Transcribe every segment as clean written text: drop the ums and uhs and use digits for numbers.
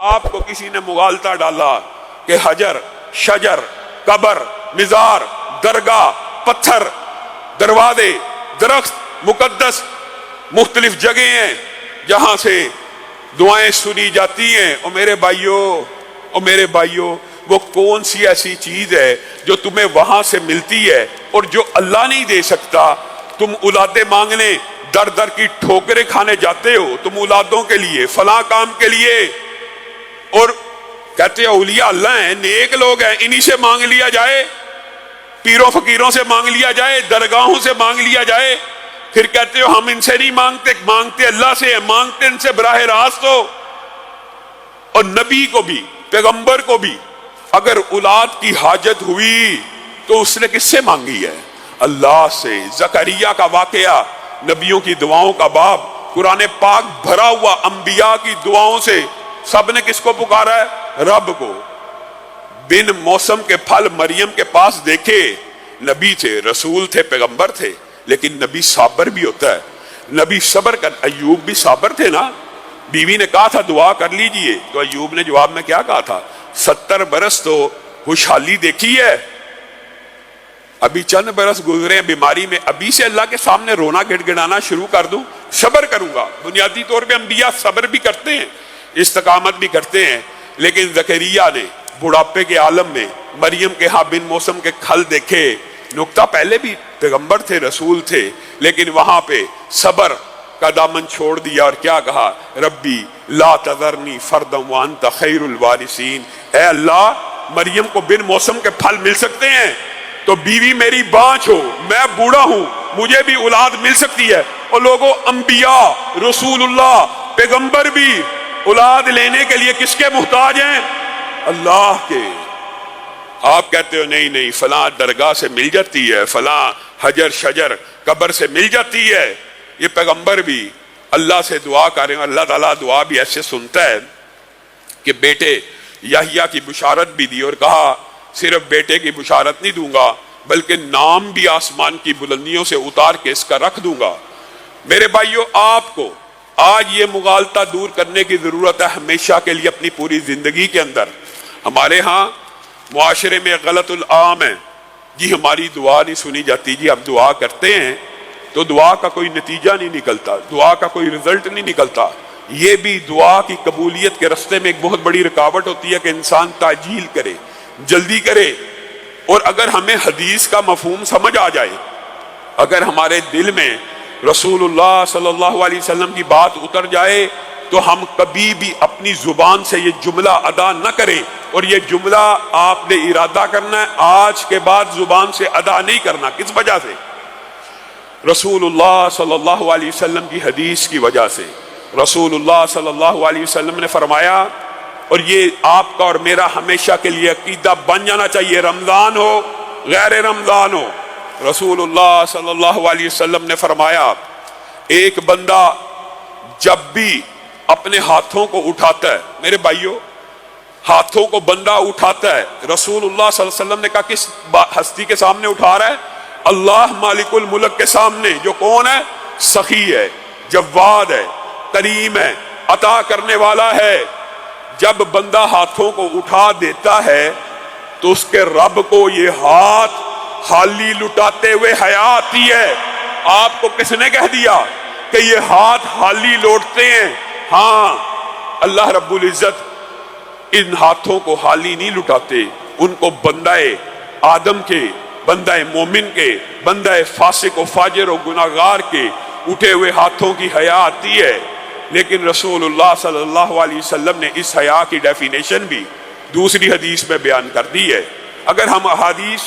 آپ کو کسی نے مغالطہ ڈالا کہ حجر، شجر، قبر، مزار، درگاہ، پتھر، دروازے، درخت مقدس مختلف جگہیں ہیں جہاں سے دعائیں سنی جاتی ہیں، اور میرے بھائیوں وہ کون سی ایسی چیز ہے جو تمہیں وہاں سے ملتی ہے اور جو اللہ نہیں دے سکتا؟ تم اولادیں مانگنے در در کی ٹھوکریں کھانے جاتے ہو، تم اولادوں کے لیے فلاں کام کے لیے، اور کہتے ہیں اولیاء اللہ ہیں، نیک لوگ ہیں، انہی سے مانگ لیا جائے، پیروں فقیروں سے مانگ لیا جائے، درگاہوں سے مانگ لیا جائے، پھر کہتے ہو ہم ان سے نہیں مانگتے اللہ سے ہیں، مانگتے ان سے براہ راست ہو۔ اور نبی کو بھی، پیغمبر کو بھی اگر اولاد کی حاجت ہوئی تو اس نے کس سے مانگی ہے؟ اللہ سے۔ زکریا کا واقعہ، نبیوں کی دعاؤں کا باب، قرآن پاک بھرا ہوا انبیاء کی دعاؤں سے، سب نے کس کو پکارا ہے؟ رب کو۔ بن موسم کے پھل مریم کے پاس دیکھے، نبی تھے، رسول تھے، پیغمبر تھے، لیکن نبی صابر بھی ہوتا ہے، نبی صبر کر۔ ایوب بھی صابر تھے نا، بیوی نے کہا تھا دعا کر لیجئے، تو ایوب نے جواب میں کیا کہا تھا؟ 70 برس تو خوشحالی دیکھی ہے، ابھی چند برس گزرے ہیں بیماری میں، ابھی سے اللہ کے سامنے رونا گڑ گڑانا شروع کر دوں؟ صبر کروں گا۔ بنیادی طور پہ انبیاء صبر بھی کرتے ہیں، استقامت بھی کرتے ہیں، لیکن زکریا نے بڑھاپے کے عالم میں مریم کے ہاں بن موسم کے کھل دیکھے۔ نقطہ پہلے بھی پیغمبر تھے، رسول تھے، لیکن وہاں پہ صبر کا دامن چھوڑ دیا اور کیا کہا؟ ربی لا تذرنی فردا وانت خیر الوارثین۔ اے اللہ، مریم کو بن موسم کے پھل مل سکتے ہیں تو بیوی میری بانچ ہو، میں بوڑھا ہوں، مجھے بھی اولاد مل سکتی ہے۔ اور لوگوں، انبیاء، رسول اللہ، پیغمبر بھی اولاد لینے کے لیے کس کے محتاج ہیں؟ اللہ کے۔ آپ کہتے ہو نہیں فلاں درگاہ سے مل جاتی ہے، فلاں حجر شجر قبر سے مل جاتی ہے۔ یہ پیغمبر بھی اللہ سے دعا کریں، اللہ تعالیٰ دعا بھی ایسے سنتا ہے کہ بیٹے یحییٰ کی بشارت بھی دی اور کہا صرف بیٹے کی بشارت نہیں دوں گا بلکہ نام بھی آسمان کی بلندیوں سے اتار کے اس کا رکھ دوں گا۔ میرے بھائیوں، آپ کو آج یہ مغالطہ دور کرنے کی ضرورت ہے ہمیشہ کے لیے اپنی پوری زندگی کے اندر۔ ہمارے ہاں معاشرے میں غلط العام ہے، جی ہماری دعا نہیں سنی جاتی، جی ہم دعا کرتے ہیں تو دعا کا کوئی نتیجہ نہیں نکلتا، دعا کا کوئی رزلٹ نہیں نکلتا۔ یہ بھی دعا کی قبولیت کے رستے میں ایک بہت بڑی رکاوٹ ہوتی ہے کہ انسان تعجیل کرے، جلدی کرے۔ اور اگر ہمیں حدیث کا مفہوم سمجھ آ جائے، اگر ہمارے دل میں رسول اللہ صلی اللہ علیہ وسلم کی بات اتر جائے، تو ہم کبھی بھی اپنی زبان سے یہ جملہ ادا نہ کریں، اور یہ جملہ آپ نے ارادہ کرنا ہے، آج کے بعد زبان سے ادا نہیں کرنا۔ کس وجہ سے؟ رسول اللہ صلی اللہ علیہ وسلم کی حدیث کی وجہ سے۔ رسول اللہ صلی اللہ علیہ وسلم نے فرمایا، اور یہ آپ کا اور میرا ہمیشہ کے لیے عقیدہ بن جانا چاہیے، رمضان ہو غیر رمضان ہو، رسول اللہ صلی اللہ علیہ وسلم نے فرمایا ایک بندہ جب بھی اپنے ہاتھوں کو اٹھاتا ہے، میرے بھائیوں ہاتھوں کو بندہ اٹھاتا ہے، رسول اللہ صلی اللہ علیہ وسلم نے کہا کس ہستی کے سامنے اٹھا رہا ہے؟ اللہ مالک الملک کے سامنے، جو کون ہے؟ سخی ہے، جواد ہے، کریم ہے، عطا کرنے والا ہے۔ جب بندہ ہاتھوں کو اٹھا دیتا ہے تو اس کے رب کو یہ ہاتھ خالی لٹاتے ہوئے حیا آتی ہے۔ آپ کو کس نے کہہ دیا کہ یہ ہاتھ خالی لوٹتے ہیں؟ ہاں، اللہ رب العزت ان ہاتھوں کو خالی نہیں لٹاتے، ان کو بندہ آدم کے، بندہ مومن کے، بندہ فاسق و فاجر و گناہگار کے اٹھے ہوئے ہاتھوں کی حیا آتی ہے۔ لیکن رسول اللہ صلی اللہ علیہ وسلم نے اس حیا کی ڈیفینیشن بھی دوسری حدیث میں بیان کر دی ہے۔ اگر ہم احادیث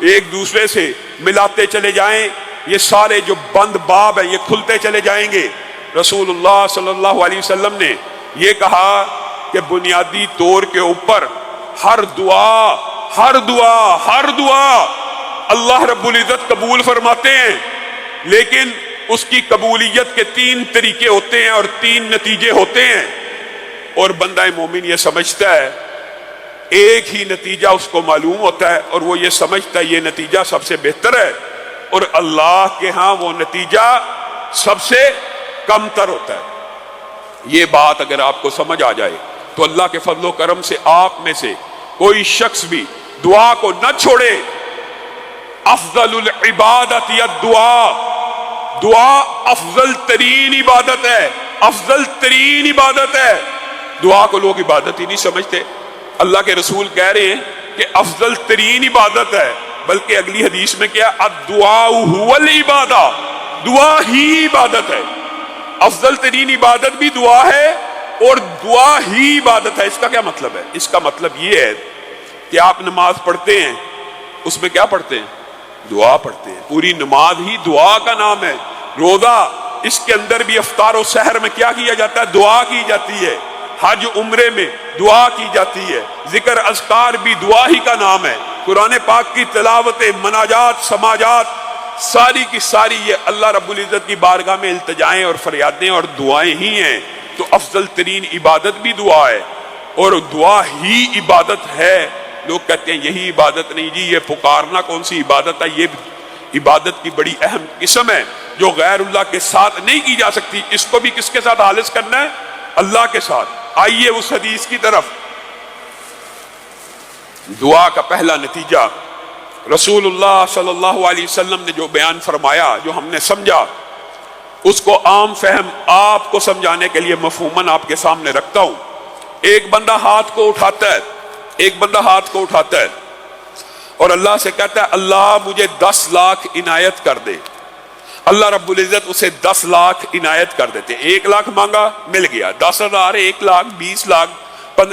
ایک دوسرے سے ملاتے چلے جائیں، یہ سارے جو بند باب ہیں یہ کھلتے چلے جائیں گے۔ رسول اللہ صلی اللہ علیہ وسلم نے یہ کہا کہ بنیادی طور کے اوپر ہر دعا اللہ رب العزت قبول فرماتے ہیں، لیکن اس کی قبولیت کے 3 طریقے ہوتے ہیں اور 3 نتیجے ہوتے ہیں، اور بندہ مومن یہ سمجھتا ہے ایک ہی نتیجہ اس کو معلوم ہوتا ہے، اور وہ یہ سمجھتا ہے یہ نتیجہ سب سے بہتر ہے، اور اللہ کے ہاں وہ نتیجہ سب سے کم تر ہوتا ہے۔ یہ بات اگر آپ کو سمجھ آ جائے تو اللہ کے فضل و کرم سے آپ میں سے کوئی شخص بھی دعا کو نہ چھوڑے. افضل العبادت یا دعا افضل ترین عبادت ہے، افضل ترین عبادت ہے. دعا کو لوگ عبادت ہی نہیں سمجھتے. اللہ کے رسول کہہ رہے ہیں کہ افضل ترین عبادت ہے، بلکہ اگلی حدیث میں کیا، الدعاء هو العبادہ، دعا ہی عبادت ہے. افضل ترین عبادت بھی دعا ہے اور دعا ہی عبادت ہے. اس کا کیا مطلب ہے؟ اس کا مطلب یہ ہے کہ آپ نماز پڑھتے ہیں، اس میں کیا پڑھتے ہیں؟ دعا پڑھتے ہیں. پوری نماز ہی دعا کا نام ہے. روزہ، اس کے اندر بھی افطار و سحر میں کیا کیا جاتا ہے؟ دعا کی جاتی ہے. حج عمرے میں دعا کی جاتی ہے. ذکر اذکار بھی دعا ہی کا نام ہے. قرآن پاک کی تلاوت، مناجات، سماجات، ساری کی ساری یہ اللہ رب العزت کی بارگاہ میں التجائیں اور فریادیں اور دعائیں ہی ہیں. تو افضل ترین عبادت بھی دعا ہے اور دعا ہی عبادت ہے. لوگ کہتے ہیں یہی عبادت نہیں جی، یہ پکارنا کون سی عبادت ہے؟ یہ عبادت کی بڑی اہم قسم ہے جو غیر اللہ کے ساتھ نہیں کی جا سکتی. اس کو بھی کس کے ساتھ خالص کرنا ہے؟ اللہ کے ساتھ. آئیے اس حدیث کی طرف. دعا کا پہلا نتیجہ رسول اللہ صلی اللہ علیہ وسلم نے جو بیان فرمایا، جو ہم نے سمجھا، اس کو عام فہم آپ کو سمجھانے کے لیے مفہوماً آپ کے سامنے رکھتا ہوں. ایک بندہ ہاتھ کو اٹھاتا ہے، ایک بندہ ہاتھ کو اٹھاتا ہے اور اللہ سے کہتا ہے اللہ مجھے 10 لاکھ عنایت کر دے. اللہ رب العزت اسے 10 لاکھ عنایت کر دیتے. 1 لاکھ مانگا، مل گیا. 10,000، 1 لاکھ، 20 لاکھ،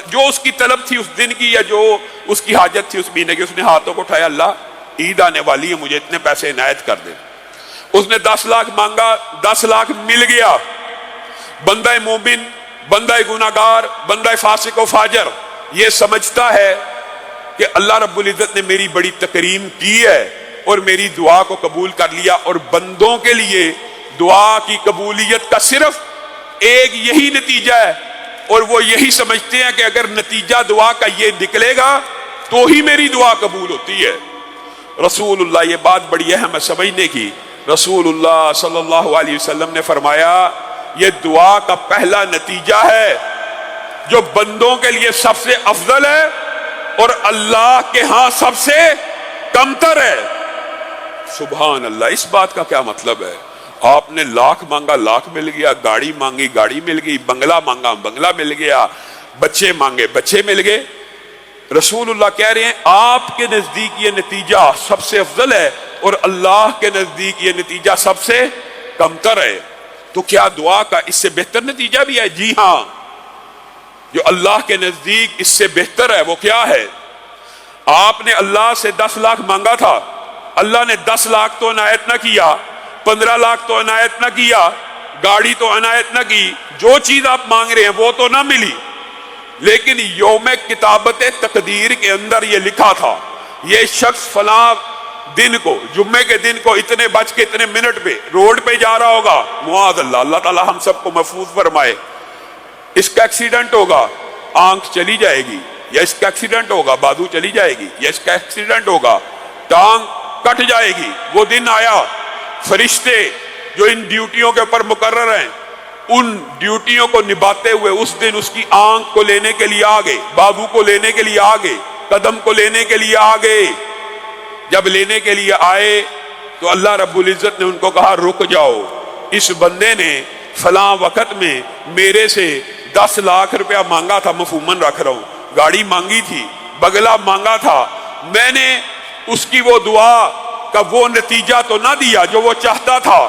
جو اس کی طلب تھی اس دن کی یا جو اس کی حاجت تھی اس مہینے کی، اس نے ہاتھوں کو اٹھایا، اللہ عید آنے والی ہے، مجھے اتنے پیسے عنایت کر دے. اس نے 10 لاکھ مانگا، 10 لاکھ مل گیا. بندہ مومن، بندہ گناہگار، بندہ فاسق و فاجر یہ سمجھتا ہے کہ اللہ رب العزت نے میری بڑی تکریم کی ہے اور میری دعا کو قبول کر لیا. اور بندوں کے لیے دعا کی قبولیت کا صرف ایک یہی نتیجہ ہے اور وہ یہی سمجھتے ہیں کہ اگر نتیجہ دعا کا یہ نکلے گا تو ہی میری دعا قبول ہوتی ہے. رسول اللہ، یہ بات بڑی اہم ہے سمجھنے کی. رسول اللہ صلی اللہ علیہ وسلم نے فرمایا یہ دعا کا پہلا نتیجہ ہے جو بندوں کے لیے سب سے افضل ہے اور اللہ کے ہاں سب سے کمتر ہے. سبحان اللہ. اس بات کا کیا مطلب ہے؟ آپ نے لاکھ مانگا، لاکھ مل گیا. گاڑی مانگی، گاڑی مل گئی. بنگلہ مانگا، بنگلہ مل گیا. بچے مانگے، بچے مل گئے. رسول اللہ کہہ رہے ہیں آپ کے نزدیک یہ نتیجہ سب سے افضل ہے اور اللہ کے نزدیک یہ نتیجہ سب سے کمتر ہے. تو کیا دعا کا اس سے بہتر نتیجہ بھی ہے؟ جی ہاں. جو اللہ کے نزدیک اس سے بہتر ہے وہ کیا ہے؟ آپ نے اللہ سے 10 لاکھ مانگا تھا، اللہ نے 10 لاکھ تو عنایت نہ کیا، 15 لاکھ تو عنایت نہ کیا، گاڑی تو عنایت نہ کی. جو چیز آپ مانگ رہے ہیں وہ تو نہ ملی، لیکن یوم کتابت تقدیر کے اندر یہ لکھا تھا یہ شخص فلاں دن کو، جمعے کے دن کو اتنے بج کے اتنے منٹ پہ روڈ پہ جا رہا ہوگا. معاذ اللہ، اللہ تعالی ہم سب کو محفوظ فرمائے. اس کا ایکسیڈنٹ ہوگا، آنکھ چلی جائے گی، یا اس کا ایکسیڈنٹ ہوگا بازو چلی جائے گی، یا اس کا ایکسیڈنٹ ہوگا ٹانگ کٹ جائے گی. وہ دن آیا، فرشتے جو ان ڈیوٹیوں کے اوپر مقرر ہیں ان ڈیوٹیوں کو نبھاتے ہوئے اس دن اس کی آنکھ کو لینے کے لیے آ گئے، بازو کو لینے کے لیے آ گئے، قدم کو لینے کے لیے آ گئے. جب لینے کے لیے آئے تو اللہ رب العزت نے ان کو کہا رک جاؤ، اس بندے نے فلاں وقت میں میرے سے 10 لاکھ روپیہ مانگا تھا، مفہوماً رکھ رہا ہوں، گاڑی مانگی تھی، بگلا مانگا تھا. میں نے اس کی وہ دعا کا وہ نتیجہ تو نہ دیا جو وہ چاہتا تھا،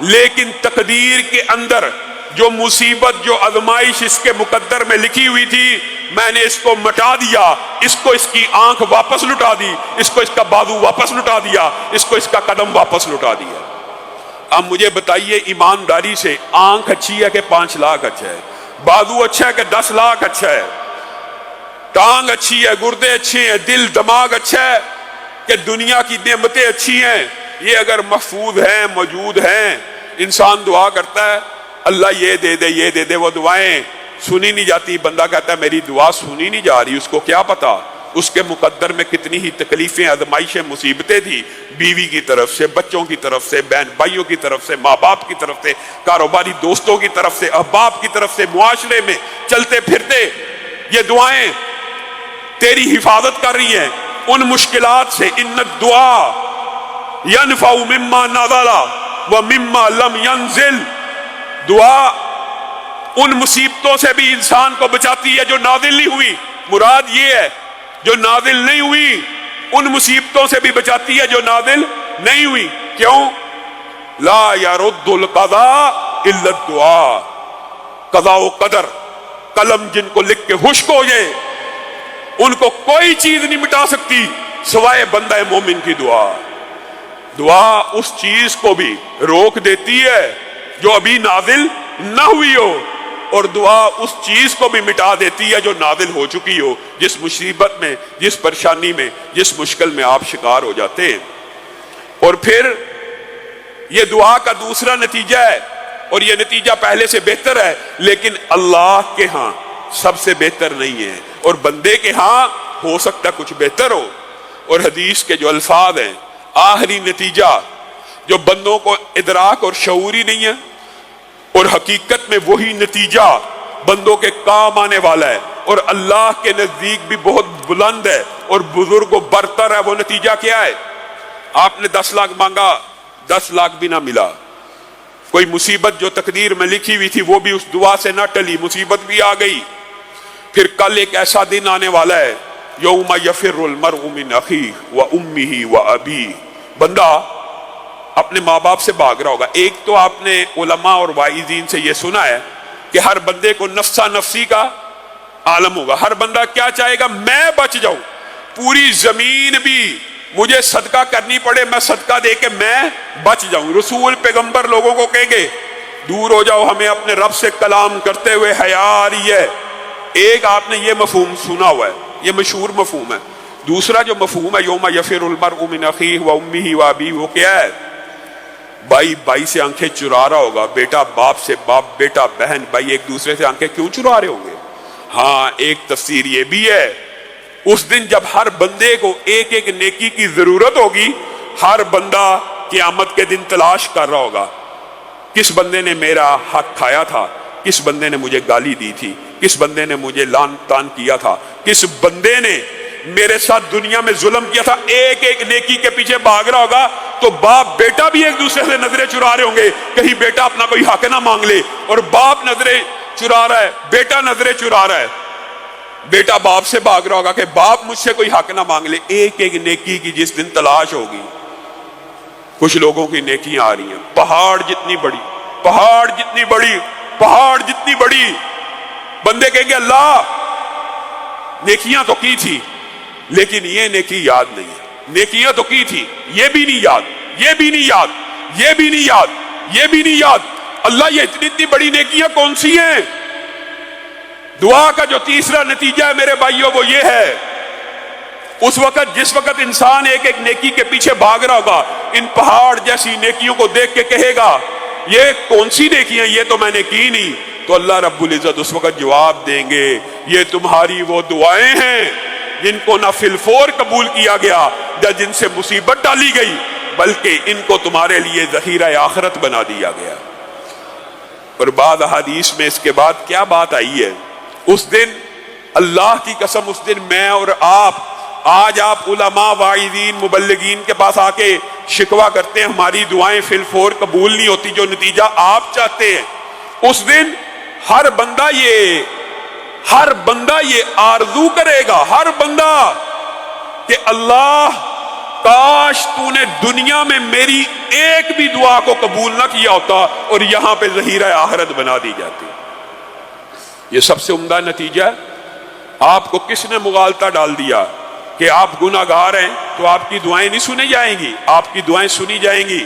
لیکن تقدیر کے اندر جو مصیبت، جو آزمائش اس کے مقدر میں لکھی ہوئی تھی میں نے اس کو مٹا دیا. اس کو اس کی آنکھ واپس لٹا دی، اس کو اس کا بازو واپس لٹا دیا، اس کو اس کا قدم واپس لٹا دیا. اب مجھے بتائیے ایمانداری سے، آنکھ اچھی ہے کہ 5 لاکھ اچھا ہے؟ بازو اچھا ہے کہ 10 لاکھ اچھا ہے؟ ٹانگ اچھی ہے، گردے اچھے ہیں، دل دماغ اچھا ہے کہ دنیا کی نعمتیں اچھی ہیں؟ یہ اگر محفوظ ہیں، موجود ہیں، انسان دعا کرتا ہے اللہ یہ دے دے یہ دے دے، وہ دعائیں سنی نہیں جاتی. بندہ کہتا ہے میری دعا سنی نہیں جا رہی. اس کو کیا پتا اس کے مقدر میں کتنی ہی تکلیفیں، آزمائشیں، مصیبتیں تھی، بیوی کی طرف سے، بچوں کی طرف سے، بہن بھائیوں کی طرف سے، ماں باپ کی طرف سے، کاروباری دوستوں کی طرف سے، احباب کی طرف سے، معاشرے میں چلتے پھرتے یہ دعائیں تیری حفاظت کر رہی ہیں ان مشکلات سے. ان الدعاء ينفع مما نزل ومما لم ينزل. دعا ان مصیبتوں سے بھی انسان کو بچاتی ہے جو نازل نہیں ہوئی. مراد یہ ہے جو نازل نہیں ہوئی ان مصیبتوں سے بھی بچاتی ہے جو نازل نہیں ہوئی. کیوں؟ لا يرد القضاء الا الدعاء. قضاء و قدر قلم جن کو لکھ کے خشک ہو جائے ان کو کوئی چیز نہیں مٹا سکتی سوائے بندہ مومن کی دعا. دعا اس چیز کو بھی روک دیتی ہے جو ابھی نازل نہ ہوئی ہو اور دعا اس چیز کو بھی مٹا دیتی ہے جو نازل ہو چکی ہو. جس مصیبت میں جس پریشانی میں جس مشکل میں آپ شکار ہو جاتے ہیں. اور پھر یہ دعا کا دوسرا نتیجہ ہے اور یہ نتیجہ پہلے سے بہتر ہے لیکن اللہ کے ہاں سب سے بہتر نہیں ہے اور بندے کے ہاں ہو سکتا کچھ بہتر ہو. اور حدیث کے جو الفاظ ہیں آخری نتیجہ جو بندوں کو ادراک اور شعور ہی نہیں ہے اور حقیقت میں وہی نتیجہ بندوں کے کام آنے والا ہے اور اللہ کے نزدیک بھی بہت بلند ہے اور بزرگ و برتر ہے. وہ نتیجہ کیا ہے؟ آپ نے 10 لاکھ مانگا 10 لاکھ بھی نہ ملا. کوئی مصیبت جو تقدیر میں لکھی ہوئی تھی وہ بھی اس دعا سے نہ ٹلی, مصیبت بھی آ گئی. پھر کل ایک ایسا دن آنے والا ہے یوم یفر المرء من اخیہ و امہ و ابیہ. بندہ اپنے ماں باپ سے بھاگ رہا ہوگا. ایک تو آپ نے علماء اور واعظین سے یہ سنا ہے کہ ہر بندے کو نفسا نفسی کا عالم ہوگا. ہر بندہ کیا چاہے گا؟ میں بچ جاؤں, پوری زمین بھی مجھے صدقہ کرنی پڑے, میں صدقہ دے کے میں بچ جاؤں. رسول پیغمبر لوگوں کو کہیں گے دور ہو جاؤ, ہمیں اپنے رب سے کلام کرتے ہوئے حیا آ رہی ہے. ایک آپ نے یہ مفہوم سنا ہوا ہے, یہ مشہور مفہوم ہے. دوسرا جو مفہوم ہے یوم یفر المرء من اخیہ و امہ و ابیہ, وہ کیا ہے؟ بھائی سے آنکھیں چرا رہا ہوگا, بیٹا باپ سے, باپ بیٹا بہن بھائی ایک دوسرے سے آنکھیں کیوں چرا رہے ہوں گے؟ ہاں ایک تفسیر یہ بھی ہے اس دن جب ہر بندے کو ایک ایک نیکی کی ضرورت ہوگی, ہر بندہ قیامت کے دن تلاش کر رہا ہوگا کس بندے نے میرا حق کھایا تھا, کس بندے نے مجھے گالی دی تھی, کس بندے نے مجھے لان تان کیا تھا, کس بندے نے میرے ساتھ دنیا میں ظلم کیا تھا. ایک ایک نیکی کے پیچھے بھاگ رہا ہوگا. تو باپ بیٹا بھی ایک دوسرے سے نظریں چرا رہے ہوں گے کہیں بیٹا اپنا کوئی حق نہ مانگ لے, اور باپ نظریں چرا رہا ہے, بیٹا نظریں چرا رہا ہے. بیٹا باپ سے بھاگ رہا ہوگا کہ باپ مجھ سے کوئی حق نہ مانگ لے. ایک ایک نیکی کی جس دن تلاش ہوگی. کچھ لوگوں کی نیکیاں آ رہی ہیں پہاڑ جتنی بڑی, پہاڑ جتنی بڑی, پہاڑ جتنی بڑی. بندے کہیں گے اللہ نیکیاں تو کی تھی لیکن یہ نیکی یاد نہیں ہے, نیکیاں تو کی تھی یہ بھی نہیں یاد, یہ بھی نہیں یاد, یہ بھی نہیں یاد, یہ بھی نہیں یاد. اللہ یہ اتنی بڑی نیکیاں کون سی ہیں؟ دعا کا جو تیسرا نتیجہ ہے میرے بھائیوں وہ یہ ہے, اس وقت جس وقت انسان ایک ایک نیکی کے پیچھے بھاگ رہا ہوگا, ان پہاڑ جیسی نیکیوں کو دیکھ کے کہے گا یہ کون سی نیکیاں, یہ تو میں نے کی نہیں. تو اللہ رب العزت اس وقت جواب دیں گے یہ تمہاری وہ دعائیں ہیں جن کو نہ فی الفور قبول کیا گیا یا جن سے مصیبت ڈالی گئی بلکہ ان کو تمہارے لیے ذخیرہ آخرت بنا دیا گیا. اور بعض احادیث میں اس کے بعد کیا بات آئی ہے, اس دن اللہ کی قسم اس دن میں اور آپ, آج آپ علماء واعظین مبلغین کے پاس آ کے شکوہ کرتے ہیں ہماری دعائیں فی الفور قبول نہیں ہوتی جو نتیجہ آپ چاہتے ہیں. اس دن ہر بندہ یہ آرزو کرے گا, ہر بندہ کہ اللہ کاش تو نے دنیا میں میری ایک بھی دعا کو قبول نہ کیا ہوتا اور یہاں پہ ذخیرہ آخرت بنا دی جاتی. یہ سب سے عمدہ نتیجہ ہے. آپ کو کس نے مغالطہ ڈال دیا کہ آپ گناہگار ہیں تو آپ کی دعائیں نہیں سنی جائیں گی؟ آپ کی دعائیں سنی جائیں گی.